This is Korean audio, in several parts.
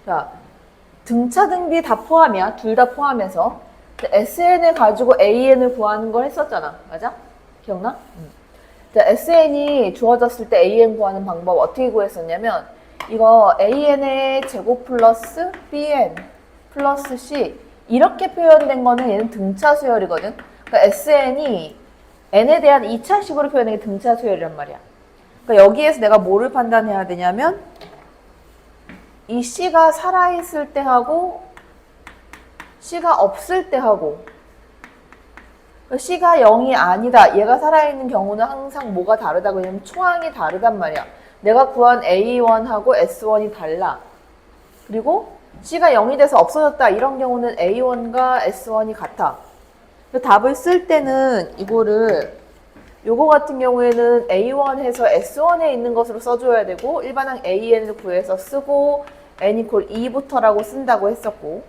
자, 등차 등비 다 포함이야. 둘 다 포함해서. SN을 가지고 AN을 구하는 걸 했었잖아. 맞아? 기억나? 자, SN이 주어졌을 때 AN 구하는 방법 어떻게 구했었냐면 이거 AN의 제곱 플러스 BN 플러스 C 이렇게 표현된 거는 얘는 등차 수열이거든. 그러니까 SN이 N에 대한 2차식으로 표현된 게 등차 수열이란 말이야. 그러니까 여기에서 내가 뭐를 판단해야 되냐면 이 C가 살아있을 때 하고 C가 없을 때 하고 C가 0이 아니다. 얘가 살아있는 경우는 항상 뭐가 다르다고 왜냐면 초항이 다르단 말이야. 내가 구한 A1하고 S1이 달라. 그리고 C가 0이 돼서 없어졌다. 이런 경우는 A1과 S1이 같아. 답을 쓸 때는 이거를 요거 같은 경우에는 A1 해서 S1에 있는 것으로 써줘야 되고 일반항 AN을 구해서 쓰고 N 이퀄 2부터라고 쓴다고 했었고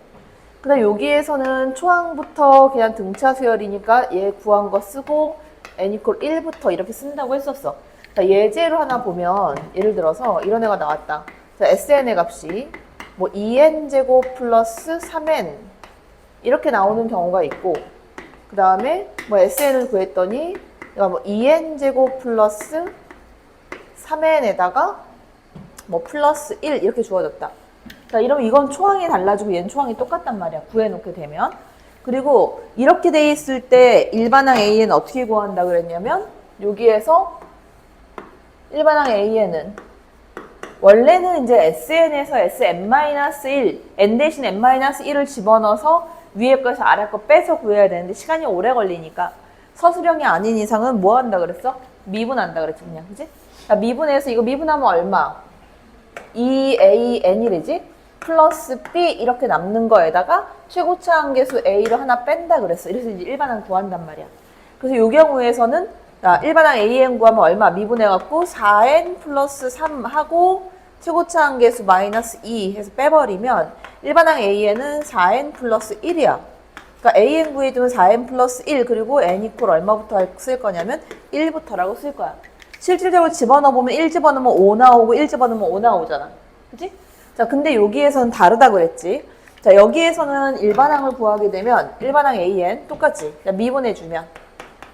그 다음 여기에서는 초항부터 그냥 등차 수열이니까 얘 구한 거 쓰고 N 이퀄 1부터 이렇게 쓴다고 했었어. 자, 예제로 하나 보면 예를 들어서 이런 애가 나왔다. 자, SN의 값이 뭐 2n제곱 플러스 3n 이렇게 나오는 경우가 있고 그 다음에 뭐 SN을 구했더니 내가 뭐 2n제곱 플러스 3n에다가 뭐 플러스 1 이렇게 주어졌다. 자, 이러면 이건 초항이 달라지고 얘는 초항이 똑같단 말이야. 구해놓게 되면. 그리고 이렇게 돼 있을 때 일반항 AN 어떻게 구한다 그랬냐면 여기에서 일반항 AN은 원래는 이제 SN에서 SM-1, N 대신 M-1을 집어넣어서 위에 거에서 아래 거 빼서 구해야 되는데 시간이 오래 걸리니까 서술형이 아닌 이상은 뭐 한다 그랬어? 미분한다 그랬지 그냥. 그치? 자, 미분해서 이거 미분하면 얼마? 2AN이 되지? 플러스 B 이렇게 남는 거에다가 최고차 한계수 A를 하나 뺀다 그랬어. 이래서 이제 일반항 구한단 말이야. 그래서 이 경우에서는 일반항 AN 구하면 얼마? 미분해갖고 4N 플러스 3 하고 최고차 한계수 마이너스 2 해서 빼버리면 일반항 AN은 4N 플러스 1이야. 그러니까 AN 구해주면 4N 플러스 1 그리고 N 이퀄 얼마부터 쓸 거냐면 1부터라고 쓸 거야. 실질적으로 집어넣어보면 1 집어넣으면 5 나오고 1 집어넣으면 5 나오잖아. 그치? 자, 근데 여기에서는 다르다 그랬지. 자, 여기에서는 일반항을 구하게 되면 일반항 AN 똑같지. 자, 미분해주면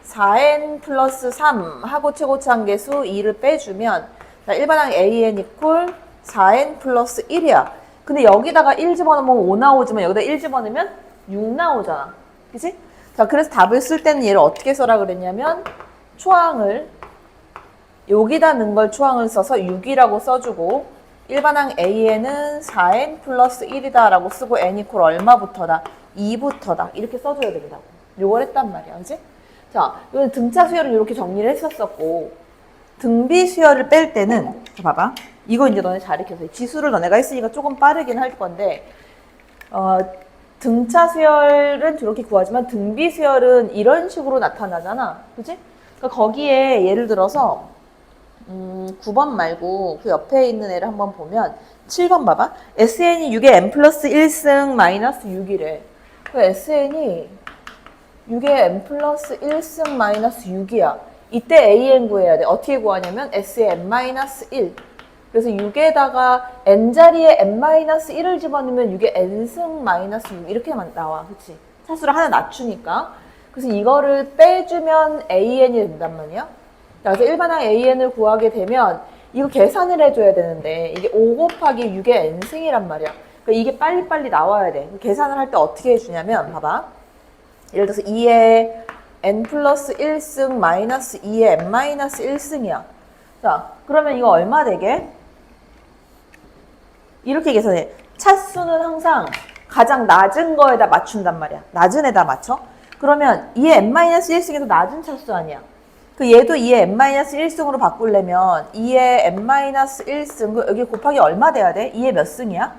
4n 플러스 3 하고 최고차 한계수 2를 빼주면 자, 일반항 AN 이퀄 4n 플러스 1이야. 근데 여기다가 1 집어넣으면 5 나오지만 여기다 1 집어넣으면 6 나오잖아. 그치? 자, 그래서 답을 쓸 때는 얘를 어떻게 써라 그랬냐면 초항을 여기다 넣은 걸 초항을 써서 6이라고 써주고 일반항 AN은 4n 플러스 1이다 라고 쓰고 N 이퀄 얼마부터다? 2부터다. 이렇게 써줘야 된다고. 요걸 했단 말이야. 그치? 자, 이건 등차 수열을 이렇게 정리를 했었었고 등비 수열을 뺄 때는 자, 봐봐. 이거 이제 너네 잘 익혀서 지수를 너네가 했으니까 조금 빠르긴 할 건데 등차 수열은 저렇게 구하지만 등비 수열은 이런 식으로 나타나잖아. 그치? 그러니까 거기에 예를 들어서 9번 말고 그 옆에 있는 애를 한번 보면 7번 봐봐. SN이 6에 n 플러스 1승 마이너스 6이래. 그 SN이 6에 n 플러스 1승 마이너스 6이야. 이때 AN 구해야 돼. 어떻게 구하냐면 S에 n 마이너스 1. 그래서 6에다가 n자리에 n-1을 집어넣으면 6에 n승 마이너스 6 이렇게만 나와. 그치? 차수를 하나 낮추니까. 그래서 이거를 빼주면 AN이 된단 말이야. 그래서 일반항 AN을 구하게 되면 이거 계산을 해줘야 되는데 이게 5 곱하기 6의 n승이란 말이야. 그러니까 이게 빨리빨리 나와야 돼. 계산을 할 때 어떻게 해주냐면 봐봐. 예를 들어서 2의 n 플러스 1승 마이너스 2의 n 마이너스 1승이야. 자, 그러면 이거 얼마 되게? 이렇게 계산해. 차수는 항상 가장 낮은 거에다 맞춘단 말이야. 낮은 애다 맞춰? 그러면 2의 n-1승에서 낮은 차수 아니야. 그 얘도 2의 n-1승으로 바꾸려면 2의 n-1승 여기 곱하기 얼마 돼야 돼? 2의 몇 승이야?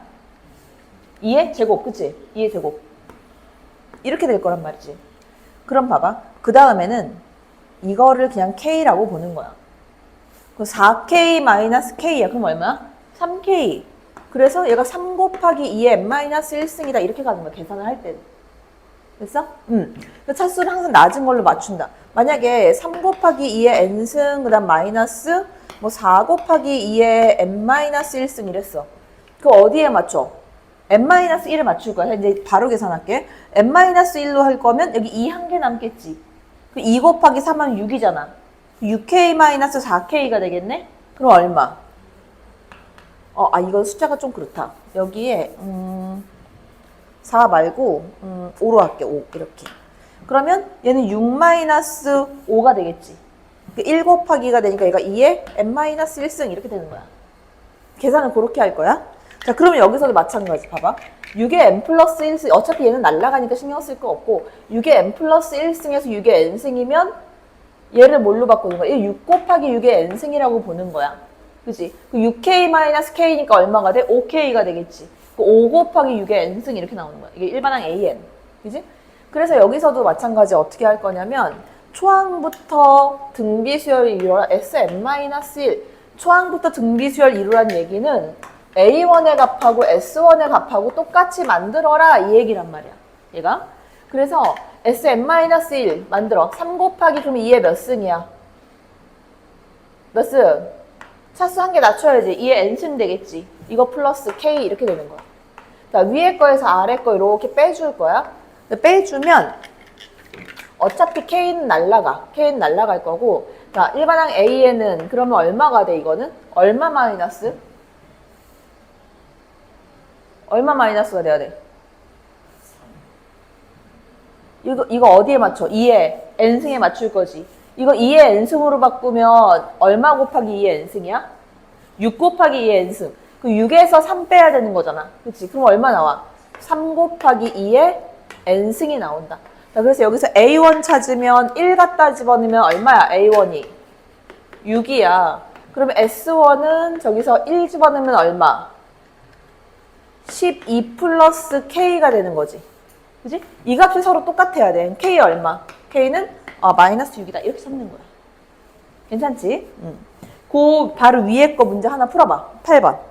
2의 제곱, 그치? 2의 제곱. 이렇게 될 거란 말이지. 그럼 봐봐. 그 다음에는 이거를 그냥 K라고 보는 거야. 그 4K-K야. 그럼 얼마야? 3K. 그래서 얘가 3 곱하기 2의 n-1승이다. 이렇게 가는 거야. 계산을 할 때는. 됐어? 차수를 항상 낮은 걸로 맞춘다. 만약에 3 곱하기 2의 n승, 그 다음 마이너스, 뭐 4 곱하기 2의 n-1승 이랬어. 그거 어디에 맞춰? n-1을 맞출 거야. 이제 바로 계산할게. n-1로 할 거면 여기 2 한 개 남겠지. 2 곱하기 3하면 6이잖아. 6k-4k가 되겠네? 그럼 얼마? 이건 숫자가 좀 그렇다. 여기에 4 말고 5로 할게. 5 이렇게. 그러면 얘는 6-5가 되겠지. 1 곱하기가 되니까 얘가 2에 n-1승 이렇게 되는 거야. 계산을 그렇게 할 거야. 자, 그러면 여기서도 마찬가지. 봐봐. 6의 n 플러스 1승, 어차피 얘는 날라가니까 신경 쓸 거 없고 6의 n 플러스 1승에서 6의 n승이면 얘를 뭘로 바꾸는 거야? 얘 6 곱하기 6의 n승이라고 보는 거야. 그지? 그 6k-k니까 얼마가 돼? 5k가 되겠지. 그 5 곱하기 6의 n승 이렇게 나오는 거야. 이게 일반항 an. 그지? 그래서 여기서도 마찬가지 어떻게 할 거냐면 초항부터 등비수열을 이루어라 Sn-1 초항부터 등비수열 이루라는 얘기는 A1의 값하고 S1의 값하고 똑같이 만들어라 이 얘기란 말이야. 얘가. 그래서 Sn-1 만들어. 3 곱하기 그럼 2의 몇 승이야? 몇 승? 차수 한 개 낮춰야지. 2의 n승 되겠지. 이거 플러스 k 이렇게 되는 거야. 자, 위에 거에서 아래 거 이렇게 빼줄 거야. 빼주면 어차피 k는 날라가. k는 날라갈 거고 자, 일반항 a에는 그러면 얼마가 돼 이거는? 얼마 마이너스? 얼마 마이너스가 돼야 돼? 이거 어디에 맞춰? 2의 n승에 맞출 거지. 이거 2의 n승으로 바꾸면 얼마 곱하기 2의 n승이야? 6 곱하기 2의 n승. 그 6에서 3 빼야 되는 거잖아. 그치? 그럼 얼마 나와? 3 곱하기 2의 n승이 나온다. 자, 그래서 여기서 A1 찾으면 1 갖다 집어넣으면 얼마야? A1이 6이야. 그러면 S1은 저기서 1 집어넣으면 얼마? 12 플러스 K가 되는 거지. 그지? 이 값이 서로 똑같아야 돼. K 얼마? K는 마이너스 6이다. 이렇게 찾는 거야. 괜찮지? 그 바로 위에 거 문제 하나 풀어봐. 8번.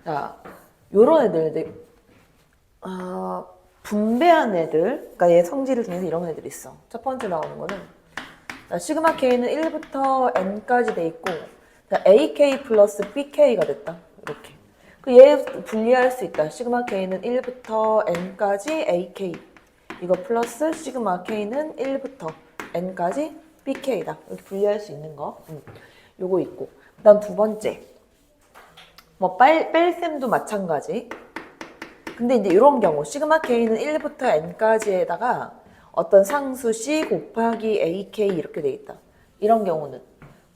자, 요런 애들, 분배한 애들, 그러니까 얘 성질 중에서 이런 애들이 있어. 첫 번째 나오는 거는, 자, 시그마 K는 1부터 N까지 돼 있고, 자, AK 플러스 BK가 됐다. 이렇게. 얘 분리할 수 있다. 시그마 K는 1부터 N까지 AK. 이거 플러스 시그마 K는 1부터 N까지 BK다. 이렇게 분리할 수 있는 거. 요거 있고. 그 다음 두 번째. 뭐, 뺄셈도 마찬가지. 근데 이제 이런 경우, 시그마 K는 1부터 N까지에다가 어떤 상수 C 곱하기 AK 이렇게 돼 있다. 이런 경우는.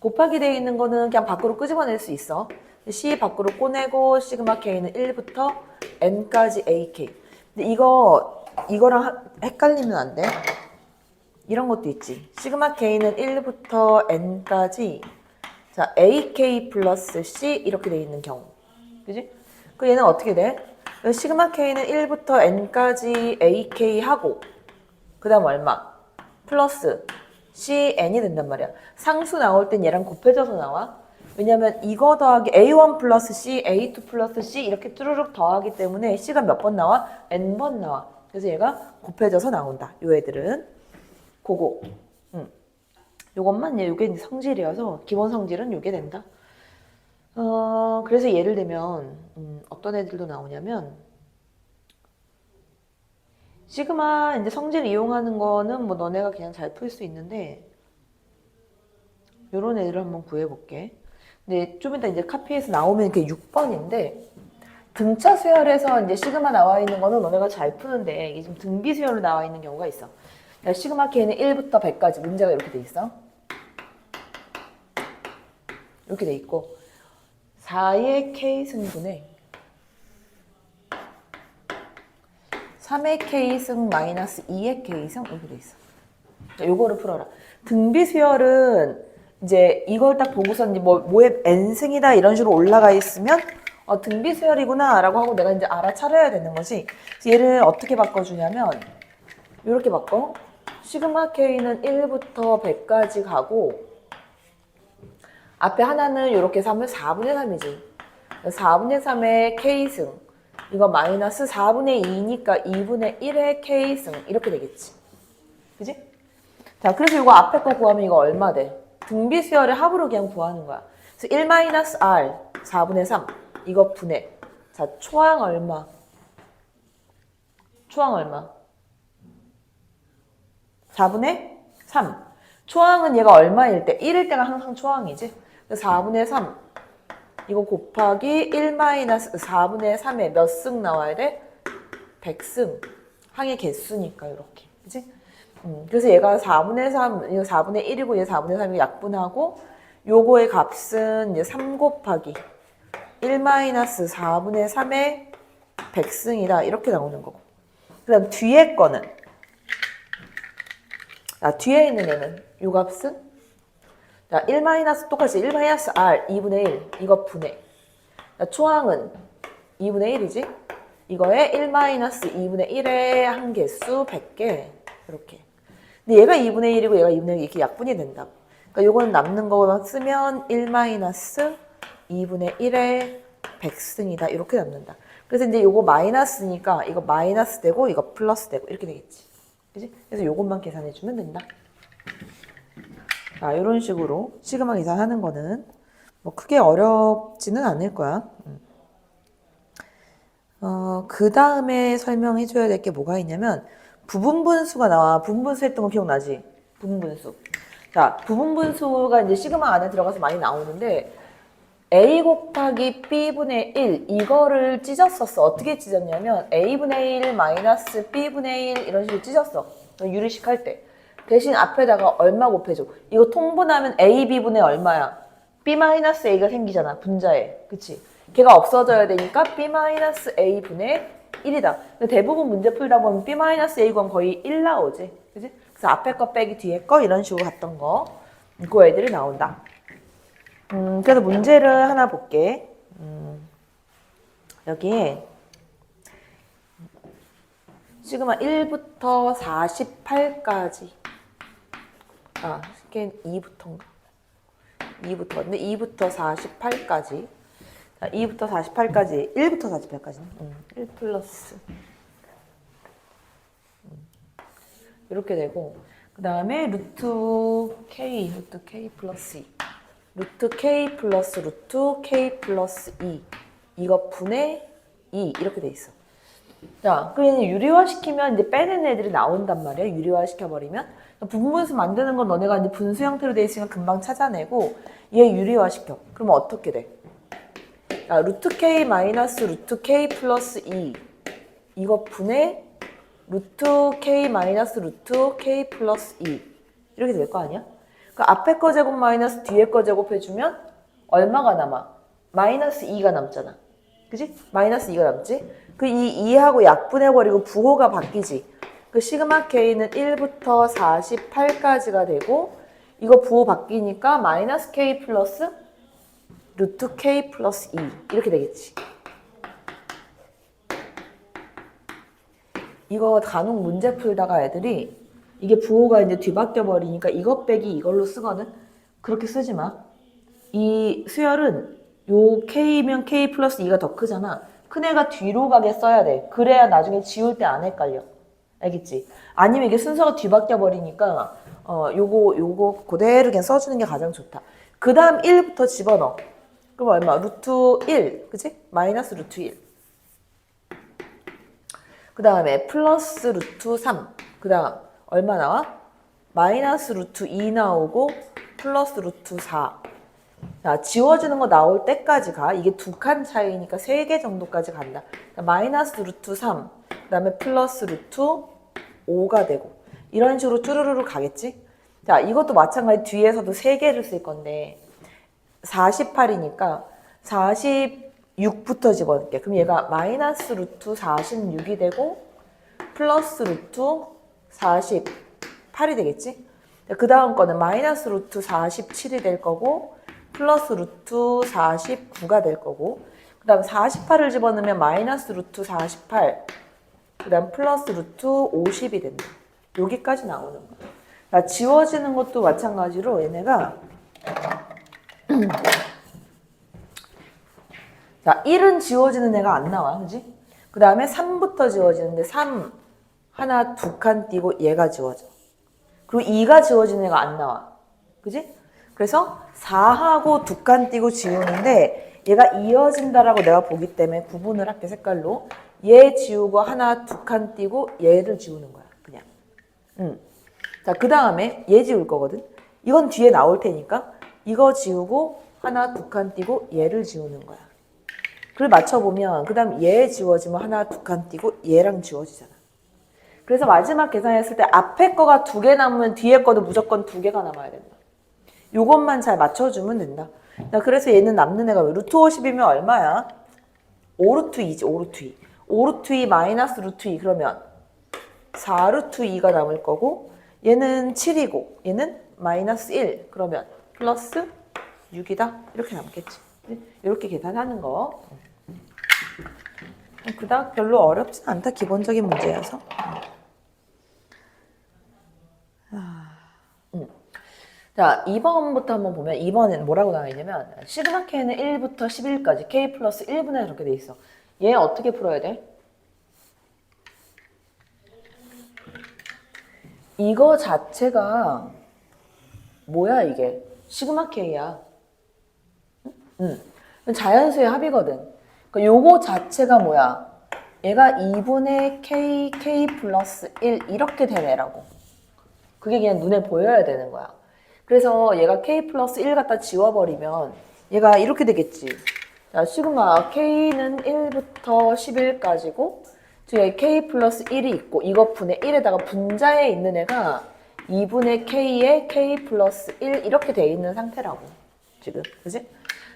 곱하기 돼 있는 거는 그냥 밖으로 끄집어낼 수 있어. C 밖으로 꺼내고, 시그마 K는 1부터 N까지 AK. 근데 이거랑 헷갈리면 안 돼. 이런 것도 있지. 시그마 K는 1부터 N까지, 자, AK 플러스 C 이렇게 돼 있는 경우. 그지? 그 얘는 어떻게 돼? 시그마 K는 1부터 N까지 AK 하고, 그 다음 얼마? 플러스 CN이 된단 말이야. 상수 나올 땐 얘랑 곱해져서 나와. 왜냐면 이거 더하기 A1 플러스 C, A2 플러스 C 이렇게 쭈르륵 더하기 때문에 C가 몇 번 나와? N번 나와. 그래서 얘가 곱해져서 나온다. 요 애들은. 그거. 요것만 요게 이제 성질이어서 기본 성질은 요게 된다. 그래서 예를 들면 어떤 애들도 나오냐면 시그마 이제 성질 이용하는 거는 뭐 너네가 그냥 잘 풀 수 있는데 요런 애들을 한번 구해볼게. 근데 좀 이따 이제 카피해서 나오면 그게 6번인데 등차 수열에서 이제 시그마 나와 있는 거는 너네가 잘 푸는데 이게 지금 등비 수열로 나와 있는 경우가 있어. 시그마 K는 1부터 100까지 문제가 이렇게 돼 있어. 이렇게 돼 있고 4의 K승분의 3의 K승 마이너스 2의 K승 이렇게 돼 있어. 요거를 풀어라. 등비 수열은 이제 이걸 딱 보고서 이제 뭐의 N승이다 이런 식으로 올라가 있으면 등비 수열이구나 라고 하고 내가 이제 알아차려야 되는 거지. 얘를 어떻게 바꿔주냐면 이렇게 바꿔. 시그마 K는 1부터 100까지 가고 앞에 하나는 이렇게 3을 4분의 3이지. 4분의 3의 K승. 이거 마이너스 4분의 2니까 2분의 1의 K승. 이렇게 되겠지. 그지? 자, 그래서 이거 앞에 거 구하면 이거 얼마 돼? 등비 수열의 합으로 그냥 구하는 거야. 그래서 1 마이너스 R 4분의 3. 이거 분해. 자, 초항 얼마? 초항 얼마? 4분의 3. 초항은 얘가 얼마일 때? 1일 때가 항상 초항이지. 4분의 3. 이거 곱하기 1 마이너스 4분의 3에 몇 승 나와야 돼? 100승. 항의 개수니까 이렇게. 그치? 그래서 얘가 4분의 3, 이거 4분의 1이고 얘 4분의 3이고 약분하고 요거의 값은 이제 3 곱하기 1 마이너스 4분의 3의 100승이다. 이렇게 나오는 거고. 그 다음 뒤에 거는 뒤에 있는 얘는 요 값은 자, 1 마이너스 똑같이 1 마이너스 R 2분의 1 이거 분해. 자, 초항은 2분의 1이지? 이거에 1 마이너스 2분의 1의 한개수 100개 이렇게. 근데 얘가 2분의 1이고 얘가 2분의 1 이렇게 약분이 된다고. 그러니까 요거는 남는 거만 쓰면 1 마이너스 2분의 1의 100승이다 이렇게 남는다. 그래서 이제 요거 마이너스니까 이거 마이너스 되고 이거 플러스 되고 이렇게 되겠지. 그치? 그래서 요것만 계산해주면 된다. 자, 이런 식으로 시그마 계산하는 거는 뭐 크게 어렵지는 않을 거야. 그 다음에 설명해줘야 될 게 뭐가 있냐면 부분분수가 나와. 부분분수 했던 거 기억나지? 부분분수. 자, 부분분수가 이제 시그마 안에 들어가서 많이 나오는데 A 곱하기 B분의 1 이거를 찢었었어. 어떻게 찢었냐면 A분의 1 마이너스 B분의 1 이런 식으로 찢었어. 유리식 할 때. 대신 앞에다가 얼마 곱해줘. 이거 통분하면 A, B분의 얼마야? B 마이너스 A가 생기잖아. 분자에. 그치? 걔가 없어져야 되니까 B 마이너스 A분의 1이다. 근데 대부분 문제 풀다 보면 B 마이너스 A 건 거의 1 나오지. 그치? 그래서 앞에 거 빼기 뒤에 거 이런 식으로 갔던 거. 그 애들이 나온다. 그래서 문제를 하나 볼게. 여기에 시그마 1부터 48까지 이게 2부터인가? 2부터. 근데 2부터 48까지 자, 2부터 48까지, 1부터 48까지는 1 플러스 이렇게 되고, 그 다음에 루트 K 플러스 2. 루트 K 플러스 루트 K 플러스 2. 이거 분의 2. 이렇게 돼 있어. 자, 그럼 유리화 시키면 이제 빼는 애들이 나온단 말이야. 유리화 시켜버리면. 부분분수 만드는 건 너네가 이제 분수 형태로 돼 있으니까 금방 찾아내고, 얘 유리화 시켜. 그러면 어떻게 돼? 자, 루트 K 마이너스 루트 K 플러스 2. 이거 분의 루트 K 마이너스 루트 K 플러스 2. 이렇게 될 거 아니야? 그 앞에 거 제곱 마이너스 뒤에 거 제곱 해주면 얼마가 남아? 마이너스 2가 남잖아. 그지? 마이너스 2가 남지? 그 이 2하고 약분해버리고 부호가 바뀌지. 그 시그마 K는 1부터 48까지가 되고, 이거 부호 바뀌니까 마이너스 K 플러스 루트 K 플러스 2. 이렇게 되겠지. 이거 간혹 문제 풀다가 애들이 이게 부호가 이제 뒤바뀌어 버리니까 이것 빼기 이걸로 쓰거든. 그렇게 쓰지 마. 이 수열은 요 K면 K 플러스 2가 더 크잖아. 큰 애가 뒤로 가게 써야 돼. 그래야 나중에 지울 때 안 헷갈려. 알겠지? 아니면 이게 순서가 뒤바뀌어 버리니까 요거 그대로 그냥 써주는 게 가장 좋다. 그 다음 1부터 집어넣어. 그럼 얼마? 루트 1. 그치? 마이너스 루트 1. 그 다음에 플러스 루트 3. 그 다음 얼마 나와? 마이너스 루트 2 나오고 플러스 루트 4. 자, 지워지는 거 나올 때까지 가. 이게 두 칸 차이니까 3개 정도까지 간다. 마이너스 루트 3. 그 다음에 플러스 루트 5가 되고. 이런 식으로 쭈루루루 가겠지? 자, 이것도 마찬가지 뒤에서도 3개를 쓸 건데 48이니까 46부터 집어넣을게. 그럼 얘가 마이너스 루트 46이 되고 플러스 루트 48이 되겠지? 그 다음 거는 마이너스 루트 47이 될 거고 플러스 루트 49가 될 거고, 그 다음 48을 집어넣으면 마이너스 루트 48, 그 다음 플러스 루트 50이 된다. 여기까지 나오는 거야. 자, 지워지는 것도 마찬가지로 얘네가 자, 1은 지워지는 애가 안 나와. 그지? 그 다음에 3부터 지워지는데 3 하나 두 칸 띄고 얘가 지워져. 그리고 2가 지워지는 애가 안 나와. 그지? 그래서 4하고 두 칸 띄고 지우는데 얘가 이어진다라고 내가 보기 때문에 구분을 할게, 색깔로. 얘 지우고 하나 두 칸 띄고 얘를 지우는 거야, 그냥. 자, 그 다음에 얘 지울 거거든. 이건 뒤에 나올 테니까 이거 지우고 하나 두 칸 띄고 얘를 지우는 거야. 그걸 맞춰보면 그 다음 얘 지워지면 하나 두 칸 띄고 얘랑 지워지잖아. 그래서 마지막 계산했을 때 앞에 거가 2개 남으면 뒤에 거도 무조건 2개가 남아야 된다. 요것만 잘 맞춰주면 된다. 자, 그래서 얘는 남는 애가 왜? 루트 50이면 얼마야? 5루트 2지, 5루트 2. 5루트 2 마이너스 루트 2 그러면 4루트 2가 남을 거고, 얘는 7이고 얘는 마이너스 1 그러면 플러스 6이다. 이렇게 남겠지. 이렇게 계산하는 거. 그닥 별로 어렵진 않다. 기본적인 문제여서. 자, 2번부터 한번 보면 2번은 뭐라고 나와 있냐면 시그마 K는 1부터 11까지 K 플러스 1분의 이렇게 돼 있어. 얘 어떻게 풀어야 돼? 이거 자체가 뭐야 이게? 시그마 K야. 자연수의 합이거든. 그러니까 요거 자체가 뭐야? 얘가 2분의 K, K 플러스 1 이렇게 된 애라고. 그게 그냥 눈에 보여야 되는 거야. 그래서 얘가 K 플러스 1 갖다 지워버리면 얘가 이렇게 되겠지. 자, 시그마 K는 1부터 11까지고 뒤에 K 플러스 1이 있고 이것 분의 1에다가 분자에 있는 애가 2분의 K에 K 플러스 1 이렇게 돼 있는 상태라고. 지금. 그지?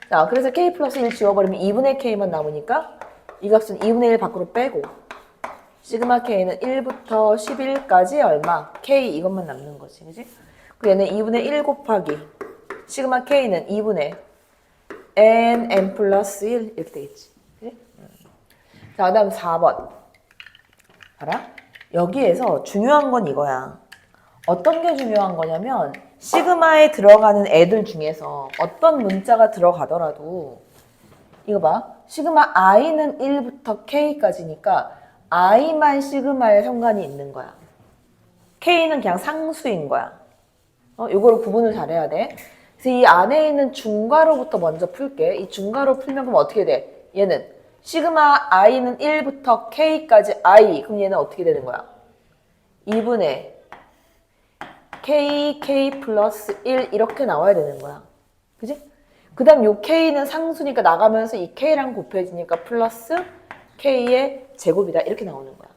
자, 그래서 K 플러스 1 지워버리면 2분의 K만 남으니까 이 값은 2분의 1 밖으로 빼고 시그마 K는 1부터 11까지 얼마? K 이것만 남는 거지. 그지? 얘는 2분의 1 곱하기 시그마 K는 2분의 n 플러스 1 이렇게 되겠지. 그치? 자, 그 다음 4번. 알아? 여기에서 중요한 건 이거야. 어떤 게 중요한 거냐면 시그마에 들어가는 애들 중에서 어떤 문자가 들어가더라도 이거 봐. 시그마 i는 1부터 k까지니까 i만 시그마에 상관이 있는 거야. k는 그냥 상수인 거야. 이거를 구분을 잘해야 돼. 그래서 이 안에 있는 중괄호부터 먼저 풀게. 이 중괄호 풀면 그럼 어떻게 돼? 얘는 시그마 i는 1부터 k까지 i. 그럼 얘는 어떻게 되는 거야? 2분의 k 플러스 1 이렇게 나와야 되는 거야. 그지? 그 다음 요 k는 상수니까 나가면서 이 k랑 곱해지니까 플러스 k의 제곱이다. 이렇게 나오는 거야.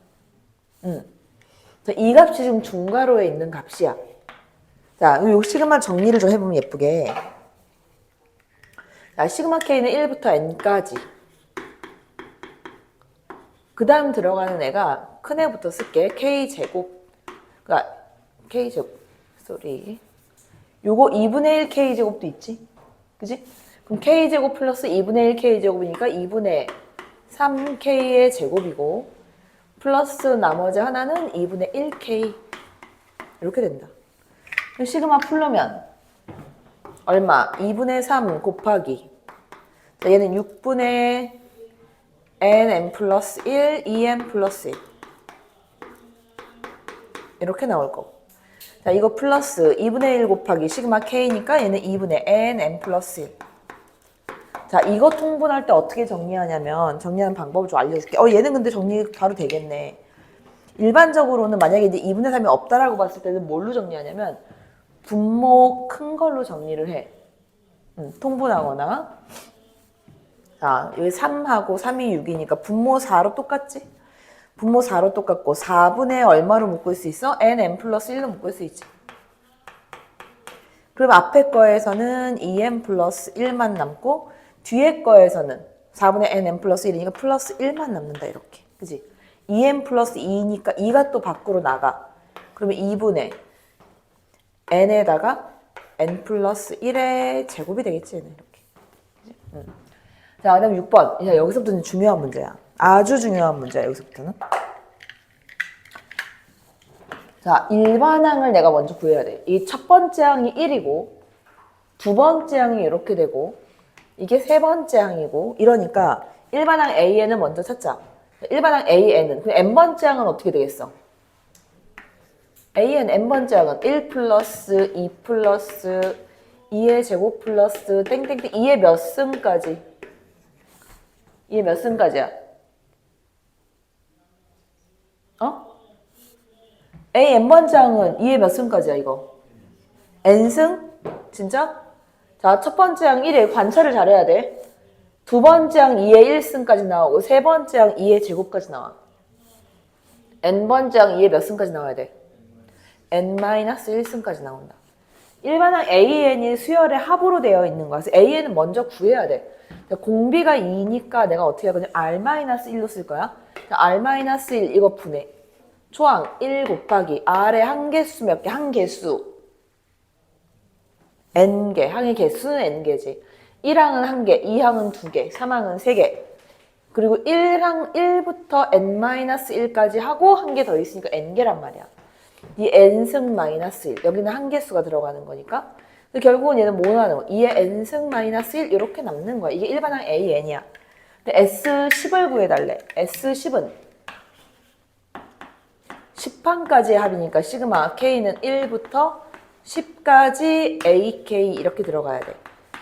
이 값이 지금 중괄호에 있는 값이야. 자, 요 시그마 정리를 좀 해보면 예쁘게. 자, 시그마 k는 1부터 n까지. 그 다음 들어가는 애가 큰 애부터 쓸게. k제곱. 그러니까 k제곱. 요거 2분의 1 k제곱도 있지? 그지? 그럼 k제곱 플러스 2분의 1 k제곱이니까 2분의 3k의 제곱이고 플러스 나머지 하나는 2분의 1k 이렇게 된다. 시그마 풀려면 얼마? 2분의 3 곱하기 자, 얘는 6분의 nm 플러스 1 2m 플러스 1 이렇게 나올 거고 자, 이거 플러스 2분의 1 곱하기 시그마 k니까 얘는 2분의 nm 플러스 1 자, 이거 통분할 때 어떻게 정리하냐면 정리하는 방법을 좀 알려줄게. 얘는 근데 정리 바로 되겠네. 일반적으로는 만약에 이제 2분의 3이 없다라고 봤을 때는 뭘로 정리하냐면 분모 큰 걸로 정리를 해. 통분하거나 자, 여기 3하고 3이 6이니까 분모 4로 똑같지? 분모 4로 똑같고 4분의 얼마로 묶을 수 있어? nm 플러스 1로 묶을 수 있지. 그럼 앞에 거에서는 2m 플러스 1만 남고 뒤에 거에서는 4분의 nm 플러스 1이니까 플러스 1만 남는다 이렇게. 그지? 2m 플러스 2니까 2가 또 밖으로 나가. 그러면 2분의 n에다가 n 플러스 1의 제곱이 되겠지 얘는 이렇게. 그지? 자, 그다음 6번. 이제 여기서부터는 중요한 문제야. 아주 중요한 문제야 여기서부터는. 자, 일반항을 내가 먼저 구해야 돼. 이 첫 번째 항이 1이고 두 번째 항이 이렇게 되고 이게 세 번째 항이고 이러니까 일반항 AN을 먼저 찾자. 일반항 AN은 그럼 n번째 항은 어떻게 되겠어? AN n번째 항은 1 플러스 2 플러스 2의 제곱 플러스 땡땡땡 2의 몇 승까지? 2의 몇 승까지야? A n번째 항은 2의 몇 승까지야 이거? n승? 진짜? 자, 첫 번째 항 1에 관찰을 잘해야 돼. 두 번째 항 2의 1승까지 나오고 세 번째 항 2의 제곱까지 나와. n번째 항 2의 몇 승까지 나와야 돼? n-1승까지 나온다. 일반항 AN이 수열의 합으로 되어 있는 거야. 그래서 AN은 먼저 구해야 돼. 공비가 2니까 내가 어떻게 할 거냐? R-1로 쓸 거야. R-1 이거 분해. 초항 1 곱하기 R의 한 개수 몇 개? 한 개수. n개, 항의 개수는 n개지. 1항은 1개, 2항은 2개, 3항은 3개. 그리고 1항 1부터 n-1까지 하고 한 개 더 있으니까 n개란 말이야. 이 n승 마이너스 1. 여기는 한 개수가 들어가는 거니까. 결국은 얘는 뭐 나는 거야? 2의 n승 마이너스 1 이렇게 남는 거야. 이게 일반항 AN이야. 근데 S10을 구해달래. S10은 10항까지의 합이니까 시그마 K는 1부터 10까지 AK 이렇게 들어가야 돼.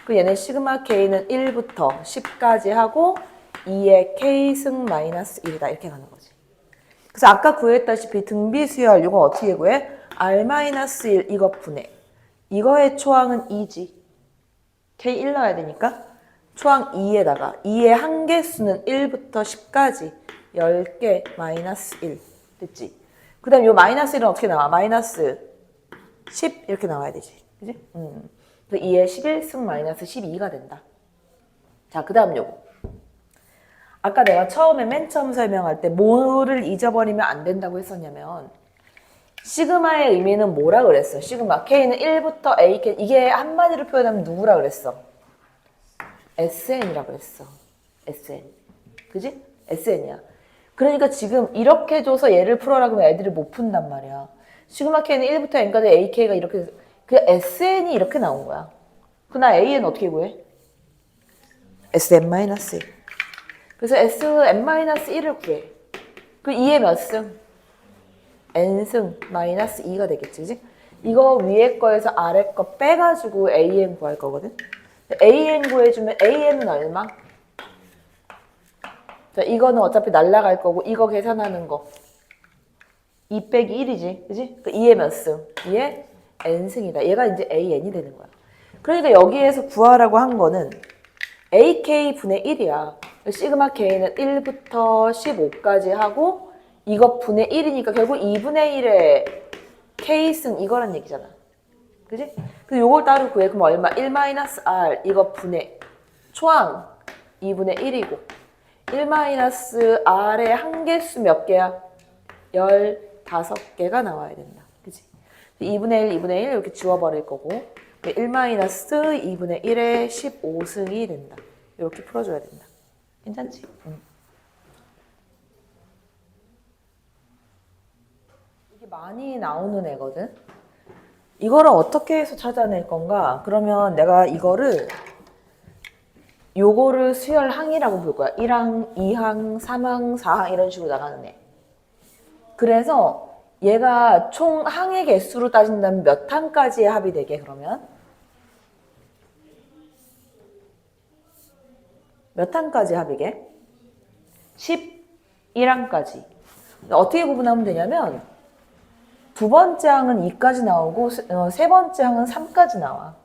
그 얘는 시그마 K는 1부터 10까지 하고 2의 K승 마이너스 1이다. 이렇게 가는 거지. 그래서 아까 구했다시피 등비 수열 이거 어떻게 구해? R-1 이거 분해. 이거의 초항은 2지. K1 넣어야 되니까 초항 2에다가 2의 한 개수는 1부터 10까지 10개 마이너스 1 됐지? 그 다음 요 마이너스 1은 어떻게 나와? 마이너스 10 이렇게 나와야 되지. 그지? 2의 11승 마이너스 12가 된다. 자, 그 다음 요거. 아까 내가 처음에 맨 처음 설명할 때 뭐를 잊어버리면 안 된다고 했었냐면 시그마의 의미는 뭐라 그랬어? 시그마 K는 1부터 AK 이게 한마디로 표현하면 누구라 그랬어? SN이라 그랬어. SN. 그지? SN이야. 그러니까 지금 이렇게 줘서 얘를 풀어라 그러면 애들이 못 푼단 말이야. 시그마 K는 1부터 N까지 AK가 이렇게 그냥 SN이 이렇게 나온 거야. 그나 AN 어떻게 구해? Sn-1. 그래서 Sn-1을 구해. 그 2의 몇 승? N승 마이너스 2가 되겠지, 그지? 이거 위에 거에서 아래 거 빼가지고 AN 구할 거거든? AN 구해주면 AN은 얼마? 자, 이거는 어차피 날라갈 거고, 이거 계산하는 거. 2 빼기 1이지, 그지? 그 2의 몇 승? 2의 N승이다. 얘가 이제 AN이 되는 거야. 그러니까 여기에서 구하라고 한 거는 AK분의 1이야. 시그마 K는 1부터 15까지 하고, 이거 분의 1이니까 결국 2분의 1의 K승 이거란 얘기잖아. 그지? 그래서 요걸 따로 구해. 그럼 얼마? 1-R 이거 분의 초항 2분의 1이고 1-R의 한개수 몇 개야? 15개가 나와야 된다. 그지? 2분의 1, 2분의 1 이렇게 지워버릴 거고 1-2분의 1의 15승이 된다. 이렇게 풀어줘야 된다. 괜찮지? 이게 많이 나오는 애거든? 이거를 어떻게 해서 찾아낼 건가? 그러면 내가 요거를 수열항이라고 볼 거야. 1항, 2항, 3항, 4항 이런 식으로 나가는 애. 그래서 얘가 총 항의 개수로 따진다면 몇 항까지의 합이 되게 그러면? 몇 항까지 합이게? 11항까지. 어떻게 구분하면 되냐면 두 번째 항은 2까지 나오고 세 번째 항은 3까지 나와.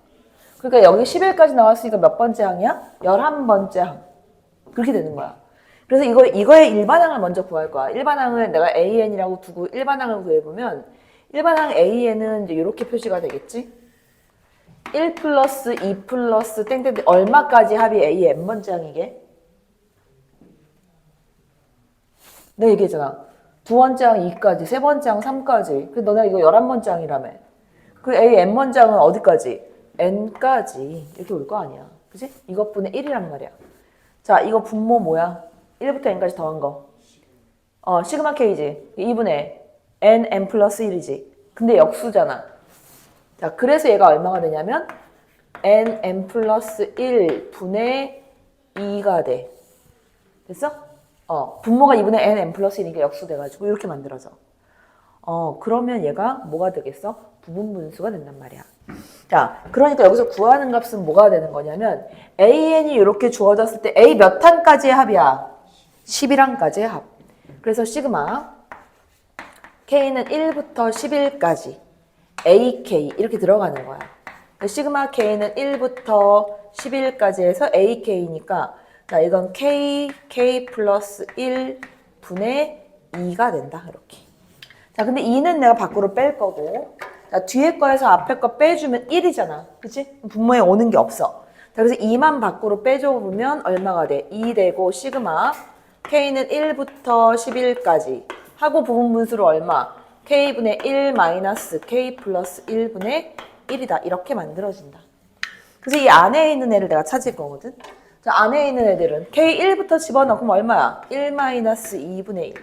그러니까 여기 11까지 나왔으니까 몇 번째 항이야? 11번째 항. 그렇게 되는 거야. 그래서 이거의 일반항을 먼저 구할 거야. 일반항을 내가 AN이라고 두고 일반항을 구해보면 일반항 AN은 이제 이렇게 표시가 되겠지? 1 플러스 2 플러스 땡땡 얼마까지 합이 AN번째 항이게? 내가 얘기했잖아. 두 번째 항 2까지, 세 번째 항 3까지. 그래서 너네 이거 11번째 항이라며. 그 AN번째 항은 어디까지? N까지. 이렇게 올 거 아니야. 그치? 이것분의 1이란 말이야. 자, 이거 분모 뭐야? 1부터 N까지 더한 거. 시그마 K지. 2분의 N 플러스 1이지. 근데 역수잖아. 자, 그래서 얘가 얼마가 되냐면 N 플러스 1분의 2가 돼. 됐어? 분모가 2분의 N 플러스 1이니까 역수돼가지고 이렇게 만들어져. 그러면 얘가 뭐가 되겠어? 부분분수가 된단 말이야. 자, 그러니까 여기서 구하는 값은 뭐가 되는 거냐면 AN이 이렇게 주어졌을 때 A 몇 항까지의 합이야? 11항까지의 합. 그래서 시그마 K는 1부터 11까지 AK 이렇게 들어가는 거야. 시그마 K는 1부터 11까지 해서 AK니까 자, 이건 K 플러스 1분의 2가 된다. 이렇게. 자, 근데 2는 내가 밖으로 뺄 거고 자, 뒤에 거에서 앞에 거 빼주면 1이잖아. 그치? 분모에 오는 게 없어. 자, 그래서 2만 밖으로 빼줘보면 얼마가 돼? 2 되고 시그마 K는 1부터 11까지 하고 부분분수로 얼마? K분의 1 마이너스 K 플러스 1분의 1이다. 이렇게 만들어진다. 그래서 이 안에 있는 애를 내가 찾을 거거든. 자, 안에 있는 애들은 K1부터 집어넣으면 얼마야? 1 마이너스 2분의 1.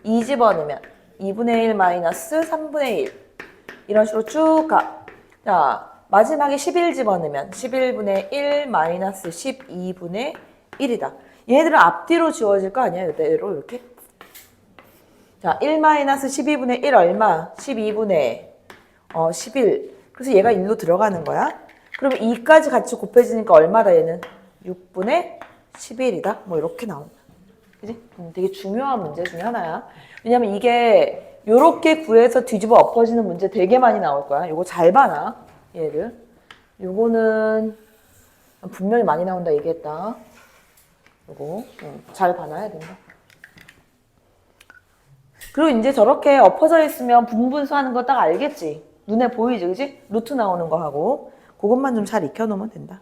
2 집어넣으면 2분의 1 마이너스 3분의 1. 이런 식으로 쭉 가. 자, 마지막에 11 집어넣으면 11분의 1 마이너스 12분의 1이다. 얘네들은 앞뒤로 지워질 거 아니야? 이대로 이렇게. 자, 1 마이너스 12분의 1 얼마? 12분의 11. 그래서 얘가 1로 들어가는 거야. 그러면 2까지 같이 곱해지니까 얼마다 얘는? 6분의 11이다. 뭐 이렇게 나온다. 그지? 되게 중요한 문제 중에 하나야. 왜냐면 이게 요렇게 구해서 뒤집어 엎어지는 문제 되게 많이 나올 거야. 요거 잘 봐놔. 얘를. 요거는 분명히 많이 나온다 얘기했다. 요거 잘 봐놔야 된다. 그리고 이제 저렇게 엎어져 있으면 분분수 하는 거 딱 알겠지? 눈에 보이지, 그지? 루트 나오는 거 하고 그것만 좀 잘 익혀놓으면 된다.